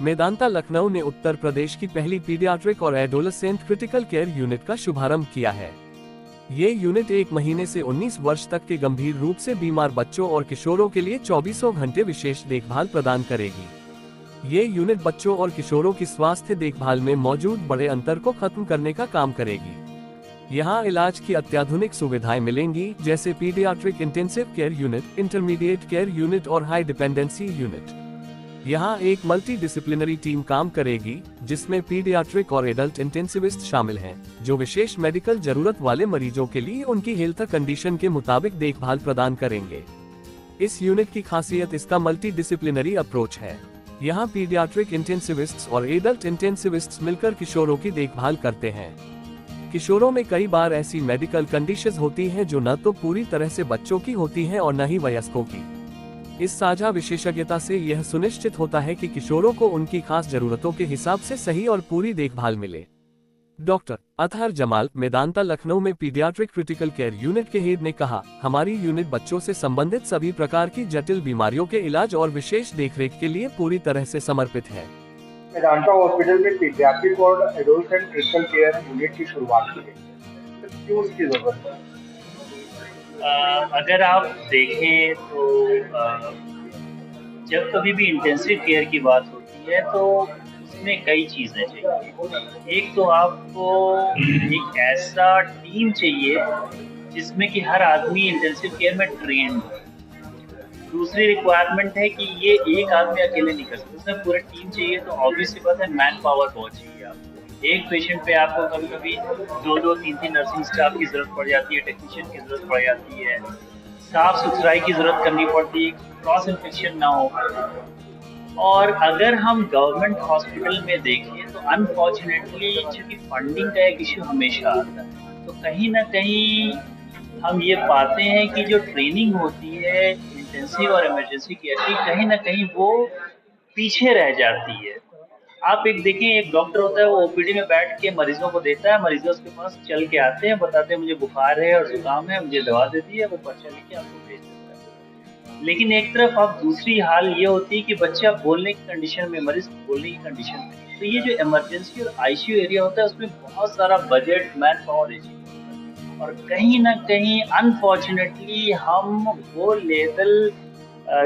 मेदांता लखनऊ ने उत्तर प्रदेश की पहली पीडियाट्रिक और एडोलेसेंट क्रिटिकल केयर यूनिट का शुभारंभ किया है। ये यूनिट 1 महीने से 19 वर्ष तक के गंभीर रूप से बीमार बच्चों और किशोरों के लिए 24 घंटे विशेष देखभाल प्रदान करेगी। ये यूनिट बच्चों और किशोरों की स्वास्थ्य देखभाल में मौजूद बड़े अंतर को खत्म करने का काम करेगी। यहाँ इलाज की अत्याधुनिक सुविधाएं मिलेंगी, जैसे paediatric intensive care unit, intermediate care unit और हाई डिपेंडेंसी यूनिट। यहाँ एक मल्टी डिसिप्लिनरी टीम काम करेगी, जिसमें पीडियाट्रिक और एडल्ट इंटेंसिविस्ट शामिल हैं, जो विशेष मेडिकल जरूरत वाले मरीजों के लिए उनकी हेल्थ कंडीशन के मुताबिक देखभाल प्रदान करेंगे। इस यूनिट की खासियत इसका मल्टी डिसिप्लिनरी अप्रोच है। यहाँ पीडियाट्रिक इंटेंसिविस्ट्स और एडल्ट इंटेंसिविस्ट्स मिलकर किशोरों की देखभाल करते हैं। किशोरों में कई बार ऐसी मेडिकल कंडीशंस होती हैं जो न तो पूरी तरह से बच्चों की होती हैं और न ही वयस्कों की। इस साझा विशेषज्ञता से यह सुनिश्चित होता है कि किशोरों को उनकी खास जरूरतों के हिसाब से सही और पूरी देखभाल मिले। डॉक्टर अतहर जमाल, मेदांता लखनऊ में पीडियाट्रिक क्रिटिकल केयर यूनिट के हेड ने कहा, हमारी यूनिट बच्चों से संबंधित सभी प्रकार की जटिल बीमारियों के इलाज और विशेष देखरेख के लिए पूरी तरह से समर्पित है। मेदांता हॉस्पिटल में पीडियाट्रिक और एडोलेसेंट क्रिटिकल केयर यूनिट की शुरुआत की गई है, तो क्यों इसकी जरूरत है? अगर आप देखें तो जब कभी भी इंटेंसिव केयर की बात होती है तो उसमें कई चीज़ें चाहिए। एक तो आपको एक ऐसा टीम चाहिए जिसमें कि हर आदमी इंटेंसिव केयर में ट्रेंड हो। दूसरी रिक्वायरमेंट है कि ये एक आदमी अकेले नहीं कर सकता, उसमें पूरी टीम चाहिए। तो ऑब्वियस सी बात है, मैन पावर बहुत चाहिए आपको। एक पेशेंट पे आपको कभी कभी 2-2, 3-3 नर्सिंग स्टाफ की जरूरत पड़ जाती है, टेक्नीशियन की जरूरत पड़ जाती है, साफ सुथराई की जरूरत करनी पड़ती है, क्रॉस इन्फेक्शन ना हो। और अगर हम गवर्नमेंट हॉस्पिटल में देखें तो अनफॉर्चुनेटली चूँकि फंडिंग का एक इशू हमेशा आता है, तो कहीं ना कहीं हम ये पाते हैं कि जो ट्रेनिंग होती है इंटेंसिव और इमरजेंसी केयर की, कहीं ना कहीं वो पीछे रह जाती है। आप एक देखें, एक डॉक्टर होता है, वो ओपीडी में बैठ के मरीजों को देता है, मरीजों उसके पास चल के आते हैं, बताते हैं मुझे बुखार है और जुकाम है, मुझे दवा देती है, वो पर्चा लिख के आपको भेज देता है। लेकिन एक तरफ आप दूसरी हाल ये होती है कि बच्चा बोलने की कंडीशन में, मरीज बोलने की कंडीशन में, तो ये जो इमरजेंसी और आईसीयू एरिया होता है उसमें बहुत सारा बजट, मैन पावर इशू, और कहीं ना कहीं अनफॉर्चुनेटली हम वो लेवल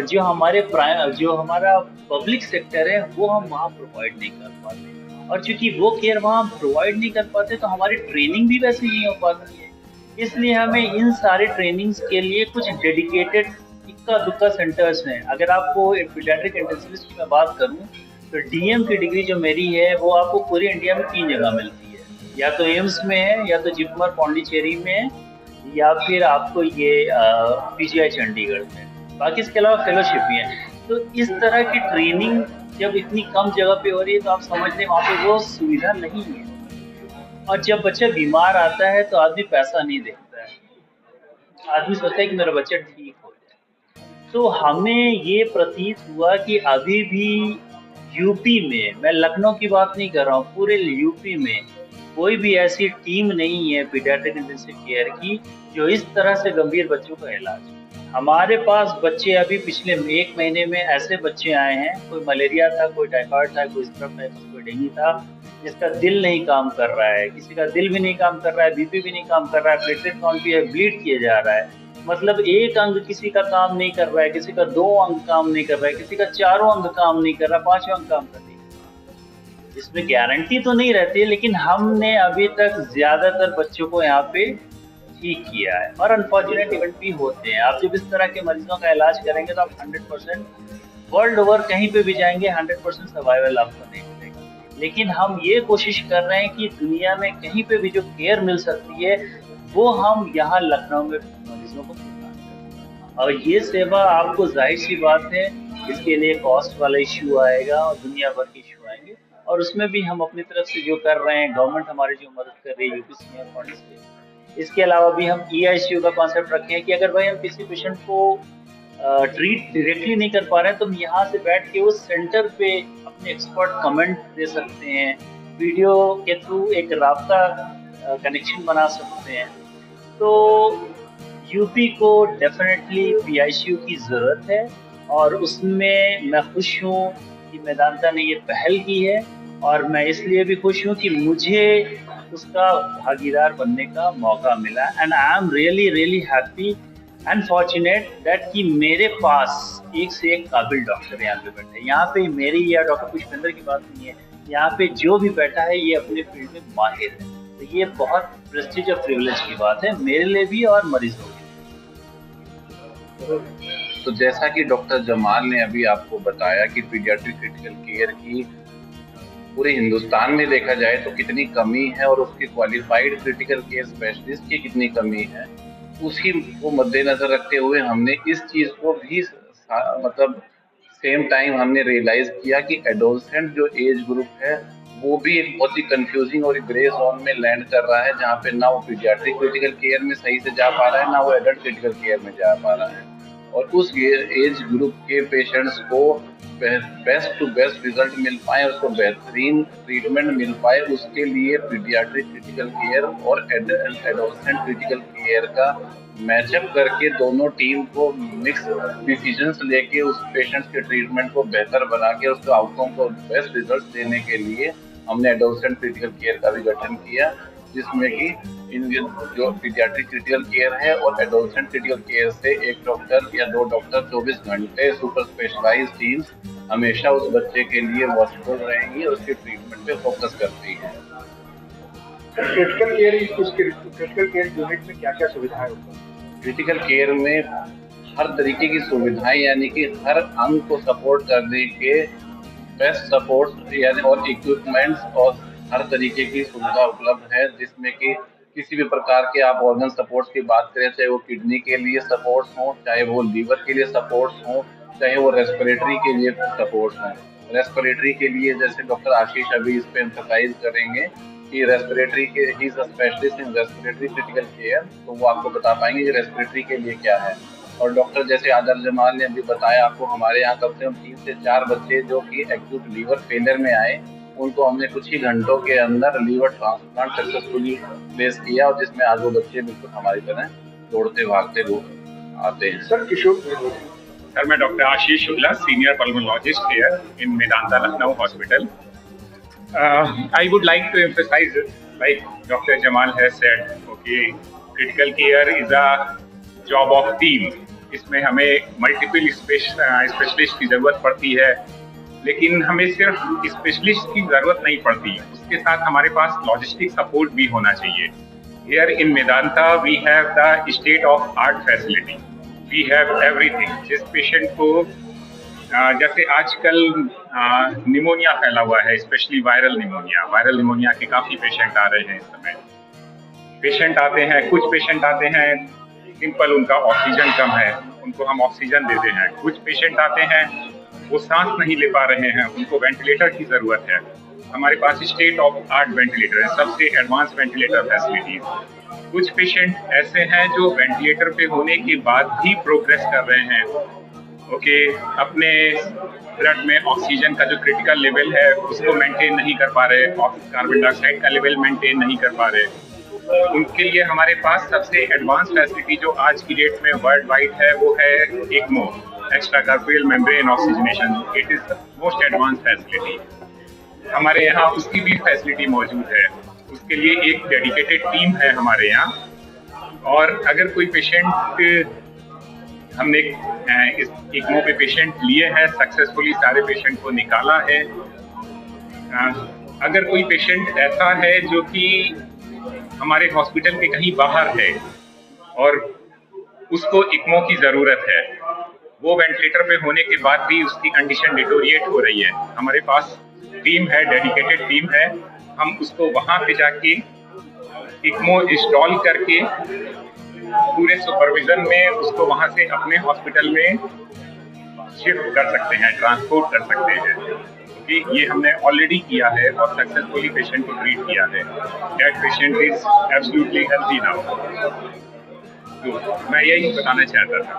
जो हमारा पब्लिक सेक्टर है वो हम वहाँ प्रोवाइड नहीं कर पाते। और चूंकि वो केयर वहाँ प्रोवाइड नहीं कर पाते तो हमारी ट्रेनिंग भी वैसे नहीं हो पाती है। इसलिए हमें इन सारे ट्रेनिंग्स के लिए कुछ डेडिकेटेड इक्का दुक्का सेंटर्स हैं। अगर आपको पीडियाट्रिक इंटेंसिविस्ट की मैं बात करूँ तो डीएम की डिग्री जो मेरी है वो आपको पूरी इंडिया में 3 जगह मिलती है, या तो एम्स में है, या तो जिपमर पौंडीचेरी में है, या फिर आपको ये पीजीआई चंडीगढ़ में। बाकी इसके अलावा फेलोशिप भी है। तो इस तरह की ट्रेनिंग जब इतनी कम जगह पे हो रही है तो आप समझ लें वहाँ पे वो सुविधा नहीं है। और जब बच्चा बीमार आता है तो आदमी पैसा नहीं देखता है, आदमी सोचता है कि मेरा बच्चा ठीक हो जाए। तो हमें ये प्रतीत हुआ कि अभी भी यूपी में, मैं लखनऊ की बात नहीं कर रहा हूँ, पूरे यूपी में कोई भी ऐसी टीम नहीं है पीडियाट्रिक इंटेंसिव केयर की जो इस तरह से गंभीर बच्चों का इलाज। हमारे पास बच्चे अभी पिछले 1 महीने में ऐसे बच्चे आए हैं, कोई मलेरिया था, कोई टाइफाइड था, कोई स्क्रब टाइफस, कोई डेंगू था, जिसका दिल नहीं काम कर रहा है, किसी का दिल भी नहीं काम कर रहा है, बीपी भी नहीं काम कर रहा है, प्लेटलेट काउंट भी है, ब्लीड किया जा रहा है। मतलब एक अंग किसी का काम नहीं कर रहा है, किसी का 2 अंग काम नहीं कर रहा है, किसी का 4 अंग काम नहीं कर रहा, 5 अंग काम कर रही है। इसमें गारंटी तो नहीं रहती, लेकिन हमने अभी तक ज्यादातर बच्चों को यहाँ पे ठीक किया है। और अनफॉर्चुनेट इवेंट भी होते हैं। आप जब इस तरह के मरीजों का इलाज करेंगे तो आप 100% वर्ल्ड ओवर कहीं पे भी जाएंगे 100% सर्वाइवल आपको नहीं मिलेगा। लेकिन हम ये कोशिश कर रहे हैं कि दुनिया में कहीं पे भी जो केयर मिल सकती है वो हम यहाँ लखनऊ में मरीजों को प्रदान करें। और ये सेवा आपको, जाहिर सी बात है, इसके लिए कॉस्ट वाला इश्यू आएगा और दुनिया भर के इश्यू आएंगे, और उसमें भी हम अपनी तरफ से जो कर रहे हैं, गवर्नमेंट हमारी जो मदद कर रही है यूपीसीएम फंड से। इसके अलावा भी हम ईआईसीयू का कॉन्सेप्ट रखे हैं कि अगर भाई हम किसी पेशेंट को ट्रीट डायरेक्टली नहीं कर पा रहे हैं तो हम यहाँ से बैठ के उस सेंटर पे अपने एक्सपर्ट कमेंट दे सकते हैं, वीडियो के थ्रू एक राब्ता कनेक्शन बना सकते हैं। तो यूपी को डेफिनेटली पीआईसीयू की ज़रूरत है और उसमें मैं खुश हूँ कि मेदांता ने ये पहल की है, और मैं इसलिए भी खुश हूँ कि मुझे उसका भागीदार बनने का मौका मिला। And I am really really happy and fortunate that कि मेरे पास एक से एक काबिल डॉक्टर यहाँ पे बैठे हैं। यहाँ पे मेरी या डॉक्टर पुष्पेंद्र की बात नहीं है, यहाँ पे जो भी बैठा है ये अपने फील्ड में माहिर है। तो ये बहुत प्रेस्टीज और प्रिविलेज की बात है मेरे लिए भी और मरीजों के लिए। तो जैसा कि डॉक्टर जमाल ने अभी आपको बताया कि पीडियाट्रिक क्रिटिकल केयर की पूरे हिंदुस्तान में देखा जाए तो कितनी कमी है और उसकी क्वालिफाइड क्रिटिकल केयर स्पेशलिस्ट की कितनी कमी है, उसी को मद्देनजर रखते हुए हमने इस चीज को भी मतलब सेम टाइम हमने रियलाइज किया कि एडोलसेंट जो एज ग्रुप है वो भी एक बहुत ही कंफ्यूजिंग और ग्रे जोन में लैंड कर रहा है, जहाँ पे ना वो पीडियाट्रिक क्रिटिकल केयर में सही से जा पा रहा है, ना वो एडल्ट क्रिटिकल केयर में जा पा रहा है। और उस एज ग्रुप के पेशेंट्स को बेस्ट टू बेस्ट रिजल्ट मिल पाए, उसको बेहतरीन ट्रीटमेंट मिल पाए, उसके लिए पीडियाट्रिक क्रिटिकल केयर और एडोलसेंट क्रिटिकल केयर का मैचअप करके दोनों टीम को मिक्स डिसीजंस लेके उस पेशेंट्स के ट्रीटमेंट को बेहतर बना के उसके आउटकम को बेस्ट रिजल्ट देने के लिए हमने एडोलसेंट क्रिटिकल केयर का भी गठन किया, जिसमें कि इन जो पीडियाट्रिक क्रिटिकल केयर है और एडोलसेंट क्रिटिकल केयर से एक डॉक्टर या दो डॉक्टर 24 घंटे सुपर स्पेशलाइज्ड टीम्स हमेशा उस बच्चे के लिए वॉचफुल रहेंगी और उसके ट्रीटमेंट पे फोकस करती है। क्रिटिकल केयर यूनिट में क्या क्या सुविधाएं होती हैं? क्रिटिकल केयर में हर तरीके की सुविधाएं, यानी कि हर अंग को सपोर्ट करने के बेस्ट सपोर्ट यानी और इक्विपमेंट्स और हर तरीके की सुविधा उपलब्ध है, जिसमें कि किसी भी प्रकार के आप ऑर्गन सपोर्ट्स की बात करें, चाहे वो किडनी के लिए सपोर्ट्स हों, चाहे वो लीवर के लिए सपोर्ट्स हों, चाहे वो रेस्पिरेटरी के लिए सपोर्ट्स हों। रेस्पिरेटरी के लिए जैसे डॉक्टर आशीष अभी इस पे एम्फसाइज करेंगे कि रेस्पिरेटरी के he is a specialist in respiratory critical care, तो वो आपको बता पाएंगे कि रेस्पिरेटरी के लिए क्या है। और डॉक्टर जैसे आदर जमाल ने अभी बताया आपको, हमारे यहाँ कम से कम 3 से 4 बच्चे जो कि एक्यूट लीवर फेलियर में आए, उनको हमने कुछ ही घंटों के अंदर लीवर ट्रांसप्लांट सक्सेसफुली प्लेस किया, और जिसमें आज वो बच्चे बिल्कुल हमारी तरह दौड़ते भागते आते हैं। सर किशोर सर, मैं doctor Ashish Shukla, senior pulmonologist here in Medanta Lucknow hospital. I would like to emphasize, like Dr. Jamal has said, okay, critical care is a job of team. इसमें हमें मल्टीपल स्पेशलिस्ट की ज़रूरत पड़ती है, लेकिन हमें सिर्फ स्पेशलिस्ट की ज़रूरत नहीं पड़ती, उसके साथ हमारे पास लॉजिस्टिक सपोर्ट भी होना चाहिए। Here in Medanta we have the state of art facility, we have everything। जिस पेशेंट को जैसे आजकल निमोनिया फैला हुआ है, स्पेशली वायरल निमोनिया के काफ़ी पेशेंट आ रहे हैं इस समय। पेशेंट आते हैं, कुछ पेशेंट आते हैं सिंपल उनका ऑक्सीजन कम है, उनको हम ऑक्सीजन देते हैं। कुछ पेशेंट आते हैं वो सांस नहीं ले पा रहे हैं, उनको वेंटिलेटर की ज़रूरत है। हमारे पास स्टेट ऑफ आर्ट वेंटिलेटर है, सबसे एडवांस वेंटिलेटर फैसिलिटीज। कुछ पेशेंट ऐसे हैं जो वेंटिलेटर पे होने के बाद भी प्रोग्रेस कर रहे हैं, ओके, अपने ब्लड में ऑक्सीजन का जो क्रिटिकल लेवल है उसको मेंटेन नहीं कर पा रहे, कार्बन डाइऑक्साइड का लेवल मेंटेन नहीं कर पा रहे। उनके लिए हमारे पास सबसे एडवांस फैसिलिटी जो आज की डेट में वर्ल्ड वाइड है वो है ECMO, extracorporeal membrane oxygenation. It is the most advance facility. हमारे यहाँ उसकी भी फैसिलिटी मौजूद है, उसके लिए एक डेडिकेटेड टीम है हमारे यहाँ। और अगर कोई पेशेंट, हमने इस ECMO पे पेशेंट लिए हैं, सक्सेसफुली सारे पेशेंट को निकाला है। अगर कोई पेशेंट ऐसा है जो कि हमारे हॉस्पिटल के कहीं बाहर है और उसको ECMO की ज़रूरत है, वो वेंटिलेटर पे होने के बाद भी उसकी कंडीशन डिटोरिएट हो रही है, हमारे पास टीम है, डेडिकेटेड टीम है। हम उसको वहाँ पे जाके ECMO इंस्टॉल करके पूरे सुपरविजन में उसको वहाँ से अपने हॉस्पिटल में शिफ्ट कर सकते हैं, ट्रांसपोर्ट कर सकते हैं, क्योंकि ये हमने ऑलरेडी किया है और सक्सेसफुली पेशेंट को ट्रीट किया है। That patient is absolutely healthy now. तो मैं यही बताना चाहता था।